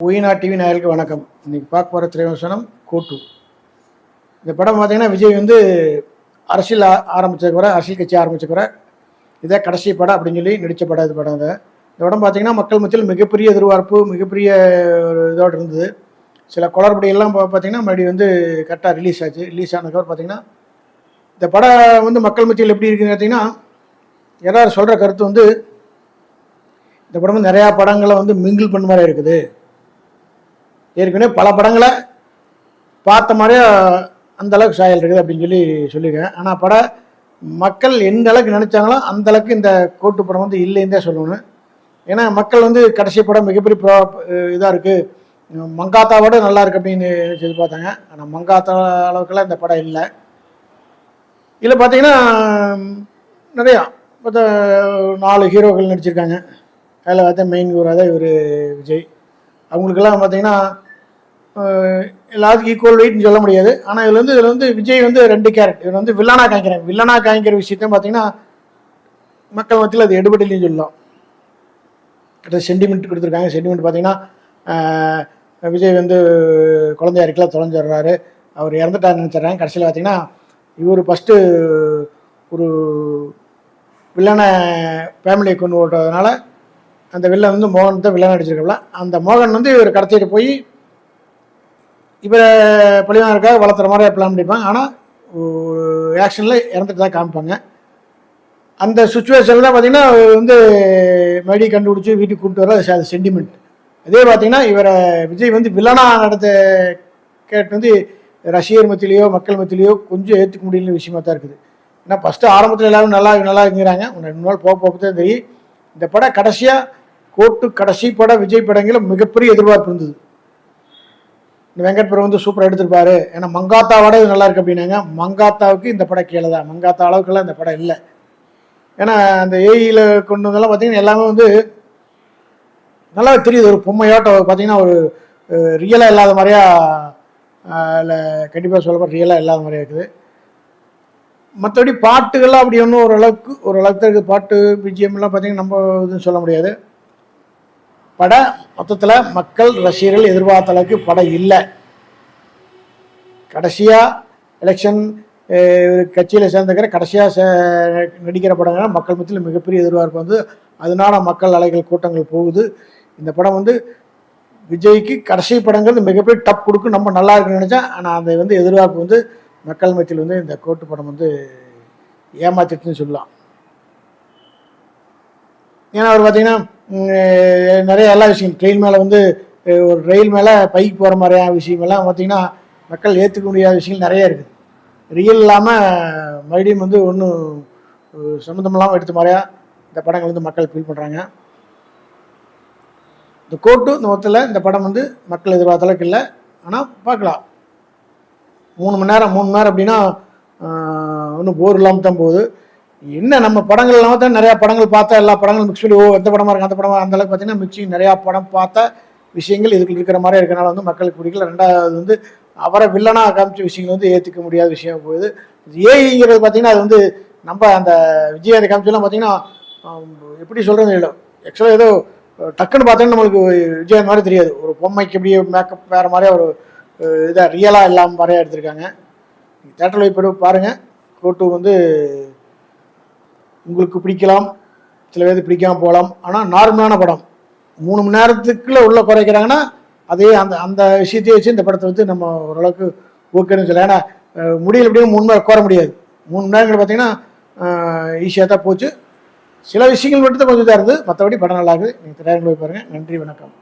ஒயினா TV நேயர்களுக்கு வணக்கம். இன்னைக்கு பார்க்க போகிற திரைவசனம் கோட்டு. இந்த படம் பார்த்தீங்கன்னா விஜய் வந்து அரசியல் ஆரம்பிச்சதுக்கு அரசியல் கட்சி ஆரம்பிச்சதுக்கு இதே கடைசி படம் அப்படின்னு சொல்லி நடித்த படம். இது படம் இந்த படம் பார்த்தீங்கன்னா மக்கள் மத்தியில் மிகப்பெரிய எதிர்பார்ப்பு, மிகப்பெரிய ஒரு இதோடு இருந்தது. சில குளறுபடியெல்லாம் பார்த்தீங்கன்னா மறுபடியும் வந்து கரெக்டாக ரிலீஸ் ஆச்சு. ரிலீஸ் ஆனதுக்கப்புறம் பார்த்தீங்கன்னா இந்த படம் வந்து மக்கள் மத்தியில் எப்படி இருக்குதுன்னு பார்த்தீங்கன்னா, எல்லாரும் சொல்கிற கருத்து வந்து இந்த படம் வந்து நிறையா படங்களை வந்து மிங்கிள் பண்ண மாதிரி இருக்குது. ஏற்கனவே பல படங்களை பார்த்த மாதிரியே அந்த அளவுக்கு சாயல் இருக்குது அப்படின்னு சொல்லியிருக்கேன். ஆனால் மக்கள் எந்த அளவுக்கு நினச்சாங்களோ அந்த அளவுக்கு இந்த கோட்டு படம் வந்து இல்லைன்னு தான் சொல்லணும். ஏன்னா மக்கள் வந்து கடைசி படம் மிகப்பெரிய இதாக இருக்குது, மங்காத்தாவோட நல்லா இருக்குது அப்படின்னு சொல்லி பார்த்தாங்க. ஆனால் மங்காத்தா அளவுக்குலாம் இந்த படம் இல்லை. இதில் பார்த்தீங்கன்னா நிறையா பார்த்தா 4 ஹீரோக்கள் நடிச்சிருக்காங்க. அதில் பார்த்தா மெயின் ஹீரோ தான் இவர் விஜய். அவங்களுக்கெல்லாம் பார்த்தீங்கன்னா எல்லாத்துக்கும் ஈக்குவல் வெயிட்னு சொல்ல முடியாது. ஆனால் இதில் வந்து விஜய் வந்து 2 கேரக்டர். இவர் வந்து வில்லனாக காய்க்கிற விஷயத்தையும் பார்த்தீங்கன்னா மக்கள் மத்தியில் அது எடுபடலையும் சொல்லலாம். சென்டிமெண்ட் கொடுத்துருக்காங்க. சென்டிமெண்ட் பார்த்தீங்கன்னா விஜய் வந்து குழந்தையா இருக்கலாம் தொலைஞ்சிடுறாரு, அவர் இறந்துட்டாருன்னு நினச்சிட்றாங்க. கடைசியில் பார்த்தீங்கன்னா இவர் ஃபஸ்ட்டு ஒரு வில்லனை ஃபேமிலியை கொண்டு ஓட்டுறதுனால அந்த வில்லன் வந்து மோகன் தான் வில்லன் அடிச்சிருக்கல. அந்த மோகன் வந்து இவர் கடத்திட்டு போய் இவரை பழிவானருக்காக வளர்த்துற மாதிரி பிளான் பண்ணிப்பாங்க. ஆனால் ஆக்ஷனில் இறந்துட்டு தான் காமிப்பாங்க. அந்த சுச்சுவேஷனில் தான் பார்த்தீங்கன்னா வந்து மறுபடி கண்டுபிடிச்சி வீட்டுக்கு கூப்பிட்டு வர அது சென்டிமெண்ட். அதே பார்த்தீங்கன்னா இவரை விஜய் வந்து வில்லனாக நடத்த கேட்டு வந்து ரசிகர் மத்தியிலையோ மக்கள் மத்தியிலையோ கொஞ்சம் ஏற்றுக்க முடியல விஷயமா தான் இருக்குது. ஏன்னா ஃபஸ்ட்டு ஆரம்பத்தில் எல்லாரும் நல்லா இருக்கிறாங்க. 2 நாள் போக தான் தெரியும். இந்த படம் கடைசியாக கோட்டு கடைசி படம் விஜய் படங்கள மிகப்பெரிய எதிர்பார்ப்பு இருந்தது. இந்த வெங்கட் பிரபு வந்து சூப்பராக எடுத்திருப்பாரு, ஏன்னா மங்காத்தாவோட இது நல்லா இருக்கு அப்படின்னாங்க. மங்காத்தாவுக்கு இந்த படம் கீழே தான். மங்காத்தா அளவுக்குலாம் இந்த படம் இல்லை. ஏன்னா அந்த ஏஇயில் கொண்டு வந்தெல்லாம் பார்த்தீங்கன்னா எல்லாமே வந்து நல்லா தெரியுது. ஒரு பொம்மையாட்டம் பார்த்தீங்கன்னா ஒரு ரியலாக இல்லாத மாதிரியா இல்லை, கண்டிப்பாக சொல்லப்போ ரியலாக இல்லாத மாதிரியா இருக்குது. மற்றபடி பாட்டுகள்லாம் அப்படி ஒன்றும் ஓரளவுக்கு இருக்குது. பாட்டு பிஜிஎம்லாம் பார்த்தீங்கன்னா நம்ம இதுன்னு சொல்ல முடியாது. படம் மொத்தத்தில் மக்கள் ரசிகர்கள் எதிர்பார்த்த அளவுக்கு படம் இல்லை. கடைசியாக எலெக்ஷன் கட்சியில் சேர்ந்துக்கிற கடைசியாக நடிக்கிற படங்கள் மக்கள் மத்தியில் மிகப்பெரிய எதிர்பார்ப்பு வந்து அதனால மக்கள் அலைகள் கூட்டங்கள் போகுது. இந்த படம் வந்து விஜய்க்கு கடைசி படங்கள் மிகப்பெரிய டப் கொடுக்கும், நம்ம நல்லா இருக்குன்னு நினச்சேன். ஆனால் அந்த வந்து எதிர்பார்ப்பு வந்து மக்கள் மத்தியில் வந்து இந்த கோட்டு படம் வந்து ஏமாத்திட்டுன்னு சொல்லலாம். ஏன்னா அவர் பார்த்தீங்கன்னா நிறைய எல்லா விஷயம் ட்ரெயின் மேலே வந்து ஒரு ரயில் மேலே பைக்கு போகிற மாதிரியான விஷயமெல்லாம் பார்த்தீங்கன்னா மக்கள் ஏற்றுக்க முடியாத விஷயங்கள் நிறைய இருக்குது. ரியல் இல்லாமல் மறுபடியும் வந்து ஒன்றும் சம்மந்தம் இல்லாமல் எடுத்த மாதிரியா இந்த படங்கள் வந்து மக்கள் ஃபீல் பண்ணுறாங்க. இந்த கோட்டு இந்த மொத்தத்தில் இந்த படம் வந்து மக்கள் எதிர்பார்த்த அளவுக்கு இல்லை. ஆனால் பார்க்கலாம். 3 மணி நேரம் அப்படின்னா ஒன்றும் போர் இல்லாமல் தான் போகுது. என்ன நம்ம படங்கள் இல்லாமல் தான் நிறையா படங்கள் பார்த்தா எல்லா படங்களும் மிக்ஸ் பண்ணி எந்த படமாக இருக்குது அந்த படமாக அந்த அளவுக்கு பார்த்தீங்கன்னா மிக்சிங் நிறையா படம் பார்த்தா விஷயங்கள் இதுக்குள்ள இருக்கிற மாதிரி இருக்கனால வந்து மக்களுக்கு பிடிக்கல. 2வது வந்து அவரை வில்லனாக காமிச்ச விஷயங்கள் வந்து ஏற்றுக்க முடியாத விஷயம் போகுது. ஏஐங்கிறது பார்த்தீங்கன்னா அது வந்து நம்ம அந்த விஜய் அதை காமிச்செல்லாம் பார்த்தீங்கன்னா எப்படி சொல்கிறது இல்லை. ஆக்சுவலாக ஏதோ டக்குன்னு பார்த்தோன்னா நம்மளுக்கு விஜய் அந்த மாதிரி தெரியாது. ஒரு பொம்மைக்கு எப்படி மேக்கப் வேறு மாதிரியா ஒரு இதாக ரியலாக இல்லாமல் மாதிரியா எடுத்திருக்காங்க. தேட்டரில் போய் பாருங்கள். கோட்டு வந்து உங்களுக்கு பிடிக்கலாம், சில பேருக்கு பிடிக்காமல் போகலாம். ஆனால் நார்மலான படம் 3 மணி நேரத்துக்குள்ளே உள்ள குறைக்கிறாங்கன்னா அதே அந்த விஷயத்தையே வச்சு இந்த படத்தை வந்து நம்ம ஓரளவுக்கு ஓகேன்னு சொல்லலாம். ஏன்னா முடியல எப்படியும் 3 மணி நேரம் கோர முடியாது. 3 மணி நேரங்கள் பார்த்தீங்கன்னா ஈஸியாக தான் போச்சு. சில விஷயங்கள் மட்டும் தான் கொஞ்சம் இதாக இருந்தது. மற்றபடி படம் நல்லா இருக்குது. நீங்கள் திரையரங்கில் போய் பாருங்கள். நன்றி, வணக்கம்.